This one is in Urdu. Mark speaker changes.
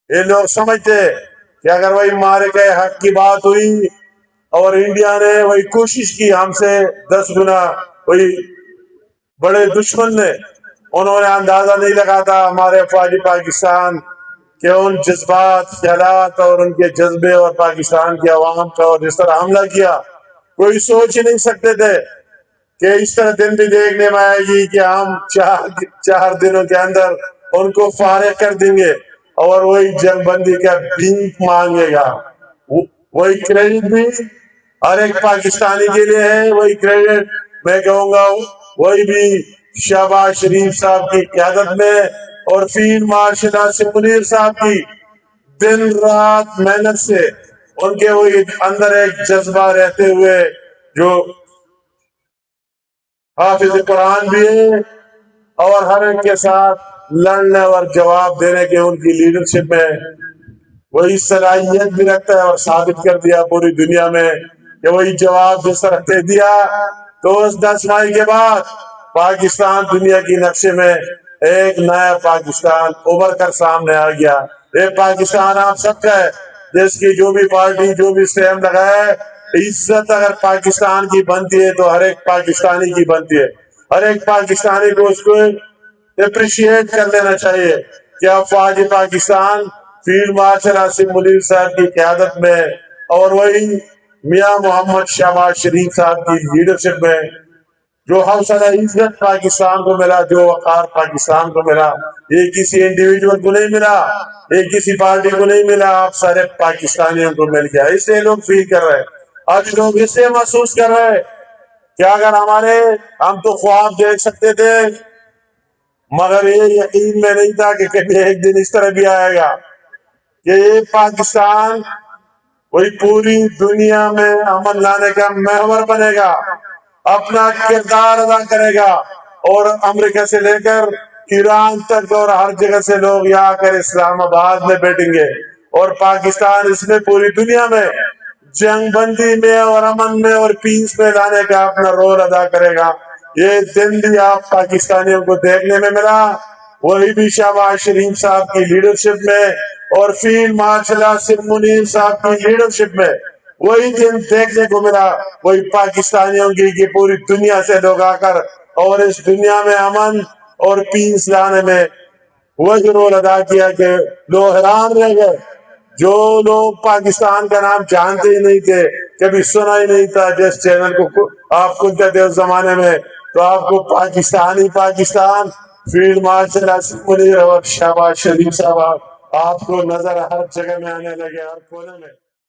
Speaker 1: یہ لوگ سمجھتے کہ اگر وہی مارے گئے حق کی بات ہوئی اور انڈیا نے وہی کوشش کی ہم سے 10 گنا، وہی بڑے دشمن نے انہوں نے اندازہ نہیں لگا تھا ہمارے افواج پاکستان کہ ان جذبات، خیالات اور ان کے جذبے اور پاکستان کی عوام کا اور جس طرح حملہ کیا، کوئی سوچ ہی نہیں سکتے تھے کہ اس طرح دن بھی دیکھنے میں آئے گی کہ ہم چار دنوں کے اندر ان کو فارغ کر دیں گے اور وہی جنگ بندی کا بھیک مانگے گا۔ وہی کریڈٹ بھی ہر ایک پاکستانی کے لیے ہے، وہی کریڈٹ میں کہوں گا وہی بھی شہباز شریف صاحب کی قیادت میں اور فیلڈ مارشل ناصر منیر صاحب کی دن رات محنت سے ان کے وہی اندر ایک جذبہ رہتے ہوئے جو حافظ قرآن بھی ہے اور ہر ایک کے ساتھ لڑنے اور جواب دینے کے ان کی لیڈرشپ میں وہی صلاحیت بھی رکھتا ہے اور ثابت کر دیا پوری دنیا میں کہ وہی جواب جس طرح دے دیا تو اس 10 مائی کے بعد پاکستان دنیا کی نقشے میں ایک نیا پاکستان ابھر کر سامنے آ گیا۔ یہ پاکستان آپ سب کا ہے، جس کی جو بھی پارٹی جو بھی سٹیم لگائے، عزت اگر پاکستان کی بنتی ہے تو ہر ایک پاکستانی کی بنتی ہے۔ ہر ایک پاکستانی کو اس کو اپریشیٹ کر لینا چاہیے کہ افواج پاکستان فیلڈ مارشل ناصر منیر صاحب کی قیادت میں اور وہی میاں محمد شہباز شریف صاحب کی لیڈرشپ میں جو حوصلہ عزت پاکستان کو ملا، جو وقار پاکستان کو ملا، یہ کسی انڈیویجول کو نہیں ملا، یہ کسی پارٹی کو نہیں ملا، آپ سارے پاکستانیوں کو مل گیا۔ اس سے لوگ فیل کر رہے ہیں، آج لوگ اس سے محسوس کر رہے ہیں کہ اگر ہم تو خواب دیکھ سکتے تھے مگر یہ یقین میں نہیں تھا کہ کبھی ایک دن اس طرح بھی آئے گا کہ یہ پاکستان وہی پوری دنیا میں امن لانے کا محور بنے گا، اپنا کردار ادا کرے گا اور امریکہ سے لے کر ایران تک اور ہر جگہ سے لوگ یہاں کر اسلام آباد میں بیٹھیں گے اور پاکستان اس میں پوری دنیا میں جنگ بندی میں اور امن میں اور پیس میں لانے کا اپنا رول ادا کرے گا۔ یہ دن بھی آپ پاکستانیوں کو دیکھنے میں ملا، وہی بھی شہباز شریف صاحب کی لیڈرشپ میں اور فیلڈ مارشل ناصر منیر صاحب کی لیڈرشپ میں وہی دن دیکھنے کو ملا، وہی پاکستانیوں کی پوری دنیا سے لوگ آ کر اور اس دنیا میں امن اور پیس لانے میں وہی رول ادا کیا کہ لوگ حیران رہ گئے۔ جو لوگ پاکستان کا نام جانتے ہی نہیں تھے، کبھی سنا ہی نہیں تھا، جس چینل کو آپ کھلتے تھے اس زمانے میں تو آپ کو پاکستان فیلڈ مارشل ناصر منیر اور شہباز شریف صاحب آپ کو نظر ہر جگہ میں آنے لگے، ہر کونے میں۔